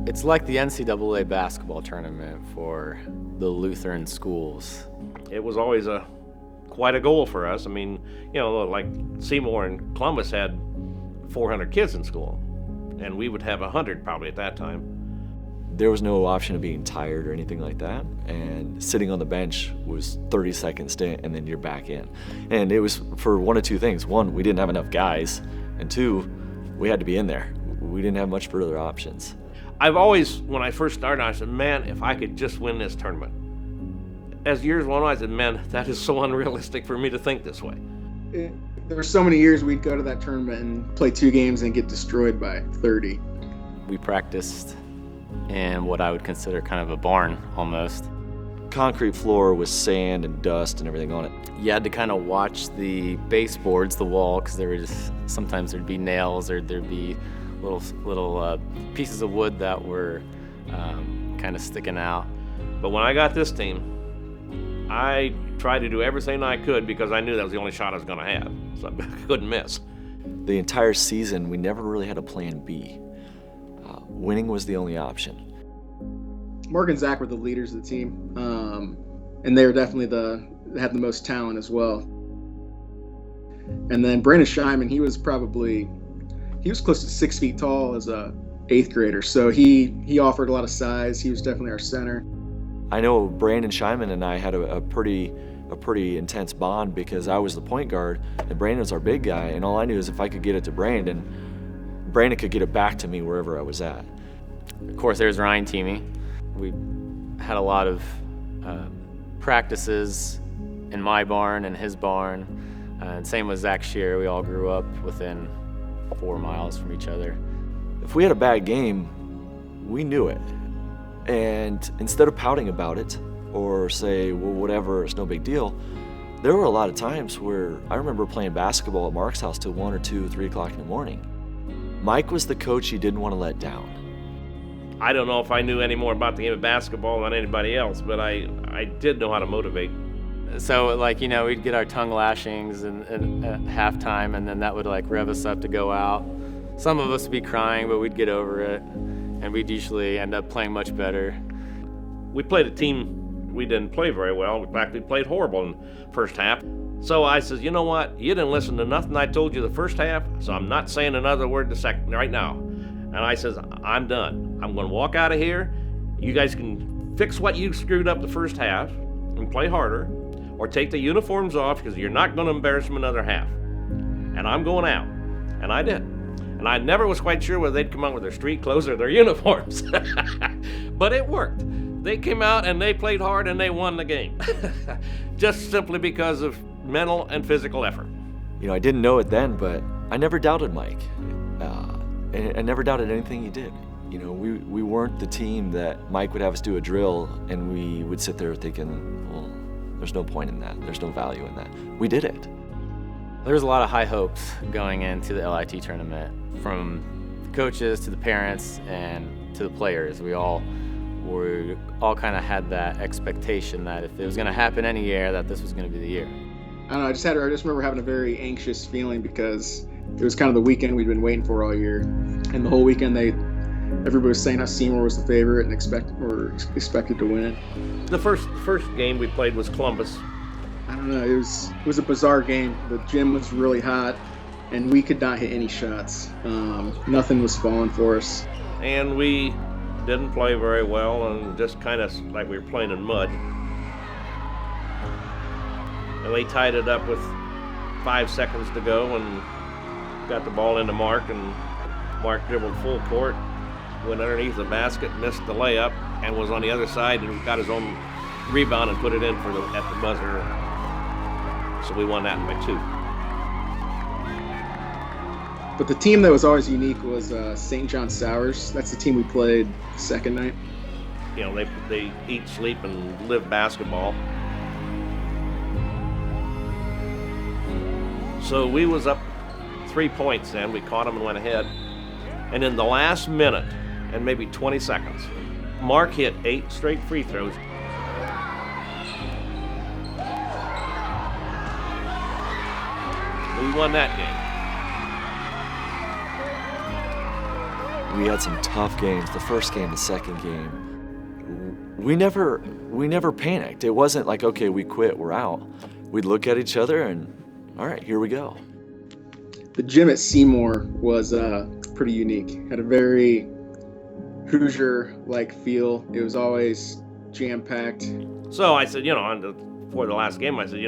It's like the NCAA basketball tournament for the Lutheran schools. It was always quite a goal for us. I mean, like Seymour and Columbus had 400 kids in school, and we would have 100 probably at that time. There was no option of being tired or anything like that, and sitting on the bench was 30-second stint and then you're back in. And it was for one of two things. One, we didn't have enough guys, and two, we had to be in there. We didn't have much further options. I've always, when I first started, I said, man, if I could just win this tournament. As years went on, I said, man, that is so unrealistic for me to think this way. There were so many years we'd go to that tournament and play 2 games and get destroyed by 30. We practiced in what I would consider kind of a barn almost. Concrete floor with sand and dust and everything on it. You had to kind of watch the baseboards, the wall, because there were just, sometimes there'd be nails or there'd be little pieces of wood that were kind of sticking out. But when I got this team, I tried to do everything I could because I knew that was the only shot I was going to have, so I couldn't miss. The entire season, we never really had a plan B. Winning was the only option. Mark and Zach were the leaders of the team, and they were definitely had the most talent as well. And then Brandon Scheinman, he was close to 6 feet tall as a 8th grader, so he offered a lot of size. He was definitely our center. I know Brandon Scheinman and I had a pretty intense bond because I was the point guard and Brandon was our big guy, and all I knew is if I could get it to Brandon could get it back to me wherever I was at. Of course, there's Ryan Teamy. We had a lot of practices in my barn and his barn, and same with Zach Shear. We all grew up within 4 miles from each other. If we had a bad game, we knew it. And instead of pouting about it or say, well, whatever, it's no big deal, there were a lot of times where I remember playing basketball at Mark's house till 1 or 2, 3 o'clock in the morning. Mike was the coach you didn't want to let down. I don't know if I knew any more about the game of basketball than anybody else, but I did know how to motivate. So, we'd get our tongue lashings at halftime, and then that would, rev us up to go out. Some of us would be crying, but we'd get over it, and we'd usually end up playing much better. We played a team we didn't play very well. In fact, we played horrible in the first half. So I says, you know what? You didn't listen to nothing I told you the first half, so I'm not saying another word right now. And I says, I'm done. I'm going to walk out of here. You guys can fix what you screwed up the first half and play harder, or take the uniforms off because you're not going to embarrass them another half. And I'm going out. And I did. And I never was quite sure whether they'd come out with their street clothes or their uniforms. But it worked. They came out and they played hard and they won the game. Just simply because of mental and physical effort. I didn't know it then, but I never doubted Mike. I never doubted anything he did. We weren't the team that Mike would have us do a drill and we would sit there thinking, well, there's no point in that. There's no value in that. We did it. There was a lot of high hopes going into the LIT tournament, from the coaches to the parents and to the players. We all kind of had that expectation that if it was going to happen any year, that this was going to be the year. I don't know. I just remember having a very anxious feeling because it was kind of the weekend we'd been waiting for all year, and the whole weekend everybody was saying how Seymour was the favorite and expected to win. The first game we played was Columbus. I don't know. It was a bizarre game. The gym was really hot, and we could not hit any shots. Nothing was falling for us. And we didn't play very well, and just kind of like we were playing in mud. And they tied it up with 5 seconds to go and got the ball into Mark, and Mark dribbled full court, went underneath the basket, missed the layup, and was on the other side and got his own rebound and put it in at the buzzer. So we won that by 2. But the team that was always unique was St. John Sours. That's the team we played the second night. They eat, sleep, and live basketball. So we was up 3 points then. We caught them and went ahead. And in the last minute and maybe 20 seconds, Mark hit 8 straight free throws. We won that game. We had some tough games, the first game, the second game. We never panicked. It wasn't like, okay, we quit, we're out. We'd look at each other and, all right, here we go. The gym at Seymour was pretty unique. Had a very Hoosier-like feel. It was always jam-packed. So I said, before the last game, I said,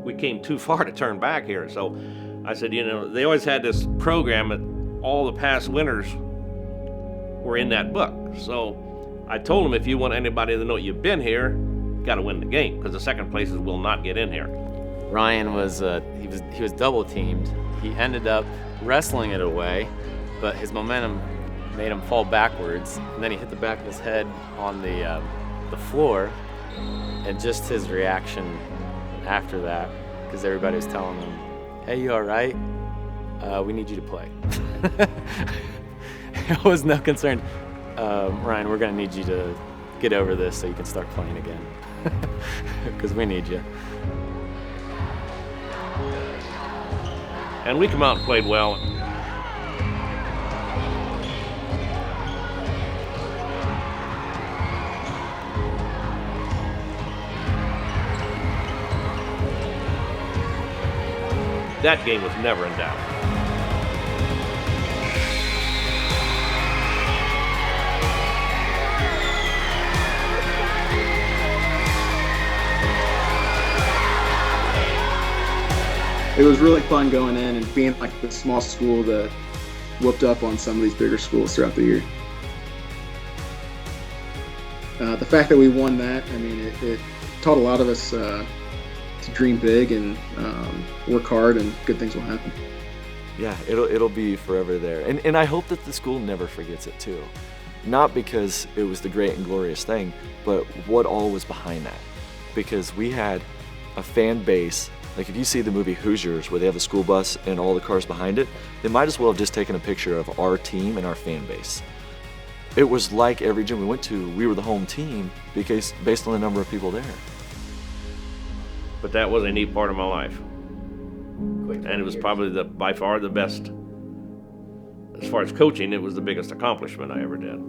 we came too far to turn back here. So I said, they always had this program that all the past winners were in that book. So I told them, if you want anybody to know you've been here, you got to win the game, because the second places will not get in here. Ryan was he was double teamed. He ended up wrestling it away, but his momentum made him fall backwards, and then he hit the back of his head on the floor, and just his reaction after that, because everybody was telling him, "Hey, you all right? We need you to play." It was no concern. Ryan, we're gonna need you to get over this so you can start playing again, because we need you. And we come out and played well. That game was never in doubt. It was really fun going in and being like the small school that whooped up on some of these bigger schools throughout the year. The fact that we won that, I mean, it taught a lot of us to dream big and work hard, and good things will happen. Yeah, it'll be forever there. And I hope that the school never forgets it too. Not because it was the great and glorious thing, but what all was behind that. Because we had a fan base. Like, if you see the movie Hoosiers, where they have the school bus and all the cars behind it, they might as well have just taken a picture of our team and our fan base. It was like every gym we went to, we were the home team, because based on the number of people there. But that was a neat part of my life. And it was probably by far the best. As far as coaching, it was the biggest accomplishment I ever did.